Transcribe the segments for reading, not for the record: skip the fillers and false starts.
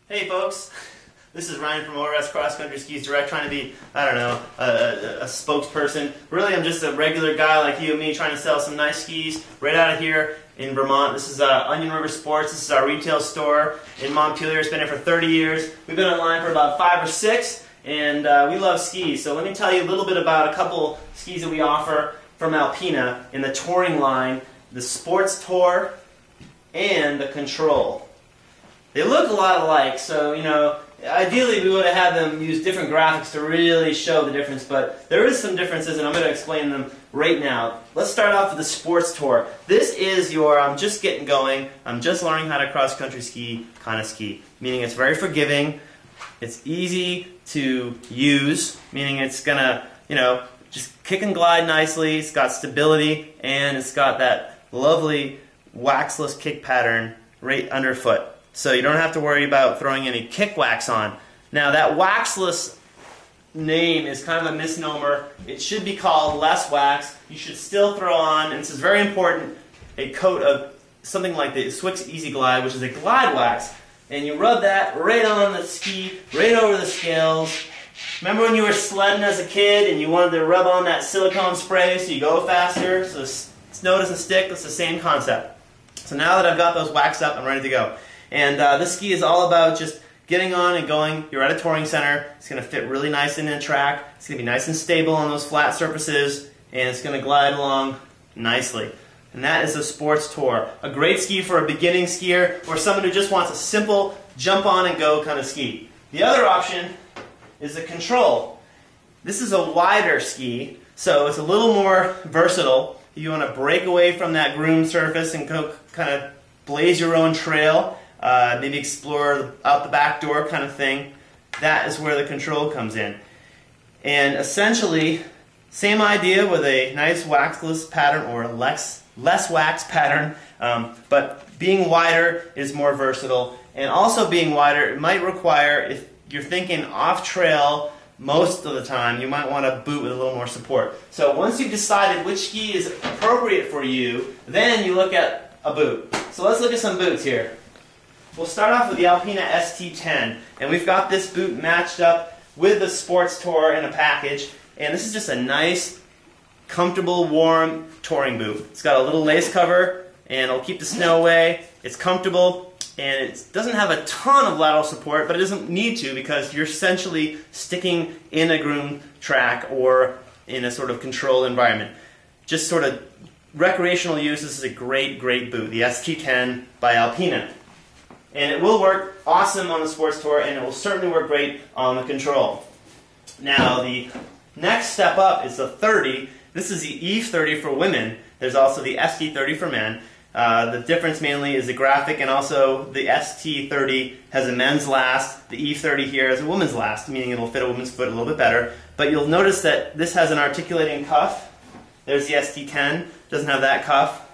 Hey folks, this is Ryan from ORS Cross Country Skis Direct, trying to be, I don't know, a spokesperson. Really, I'm just a regular guy like you and me trying to sell some nice skis right out of here in Vermont. This is Onion River Sports. This is our retail store in Montpelier. It's been here for 30 years. We've been online for about 5 or 6, and we love skis. So let me tell you a little bit about a couple skis that we offer from Alpina in the touring line, the Sports Tour and the Control. They look a lot alike, so, you know, ideally we would have had them use different graphics to really show the difference, but there is some differences, and I'm going to explain them right now. Let's start off with the Sports Tour. This is your, I'm just getting going, I'm just learning how to cross-country ski kind of ski, meaning it's very forgiving, it's easy to use, meaning it's going to, you know, just kick and glide nicely, it's got stability, and it's got that lovely waxless kick pattern right underfoot. So you don't have to worry about throwing any kick wax on. Now that waxless name is kind of a misnomer. It should be called less wax. You should still throw on, and this is very important, a coat of something like the Swix Easy Glide, which is a glide wax. And you rub that right on the ski, right over the scales. Remember when you were sledding as a kid and you wanted to rub on that silicone spray so you go faster, so the snow doesn't stick? That's the same concept. So now that I've got those waxed up, I'm ready to go. And this ski is all about just getting on and going. You're at a touring center. It's going to fit really nice in the track. It's going to be nice and stable on those flat surfaces, and it's going to glide along nicely. And that is the Sports Tour. A great ski for a beginning skier or someone who just wants a simple jump on and go kind of ski. The other option is the Control. This is a wider ski, so it's a little more versatile. If you want to break away from that groomed surface and go kind of blaze your own trail, maybe explore out the back door kind of thing, that is where the Control comes in. And essentially, same idea with a nice waxless pattern or a less wax pattern, but being wider is more versatile. And also being wider, it might require, if you're thinking off-trail most of the time, you might want a boot with a little more support. So once you've decided which ski is appropriate for you, then you look at a boot. So let's look at some boots here. We'll start off with the Alpina ST10, and we've got this boot matched up with the Sports Tour in a package, and this is just a nice, comfortable, warm touring boot. It's got a little lace cover, and it'll keep the snow away. It's comfortable, and it doesn't have a ton of lateral support, but it doesn't need to because you're essentially sticking in a groomed track or in a sort of controlled environment. Just sort of recreational use, this is a great, great boot, the ST10 by Alpina. And it will work awesome on the Sports Tour, and it will certainly work great on the Control. Now, the next step up is the 30. This is the Eve 30 for women. There's also the ST 30 for men. The difference mainly is the graphic, and also the ST 30 has a men's last. The Eve 30 here has a woman's last, meaning it'll fit a woman's foot a little bit better. But you'll notice that this has an articulating cuff. There's the ST10, doesn't have that cuff.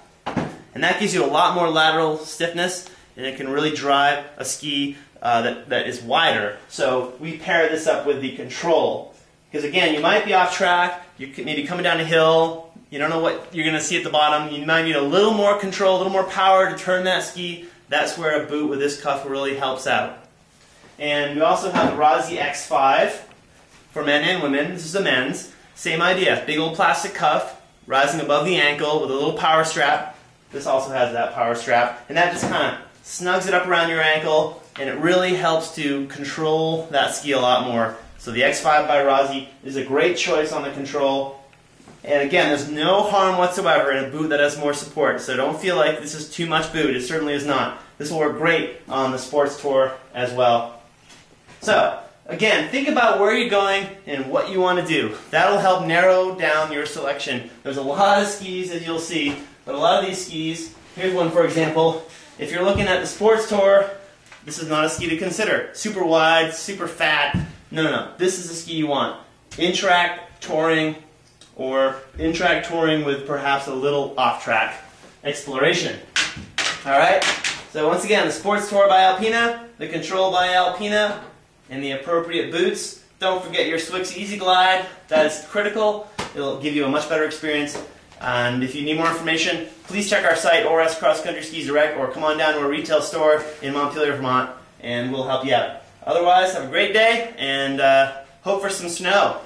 And that gives you a lot more lateral stiffness, and it can really drive a ski that is wider. So we pair this up with the Control. Because again, you might be off track, you could maybe coming down a hill, you don't know what you're going to see at the bottom, you might need a little more control, a little more power to turn that ski. That's where a boot with this cuff really helps out. And we also have the Rossi X5 for men and women. This is the men's. Same idea, big old plastic cuff rising above the ankle with a little power strap. This also has that power strap, and that just kind of snugs it up around your ankle, and it really helps to control that ski a lot more. So the X5 by Rossi is a great choice on the Control. And again, there's no harm whatsoever in a boot that has more support, so don't feel like this is too much boot. It certainly is not. This will work great on the Sports Tour as well. So, again, think about where you're going and what you want to do. That'll help narrow down your selection. There's a lot of skis, as you'll see, but a lot of these skis, here's one for example. If you're looking at the Sports Tour, this is not a ski to consider. Super wide, super fat. No. This is the ski you want. In-track touring, or in-track touring with perhaps a little off-track exploration. Alright? So once again, the Sports Tour by Alpina, the Control by Alpina, and the appropriate boots. Don't forget your Swix Easy Glide. That is critical. It'll give you a much better experience. And if you need more information, please check our site, ORS Cross Country Skis Direct, or come on down to our retail store in Montpelier, Vermont, and we'll help you out. Otherwise, have a great day, and hope for some snow.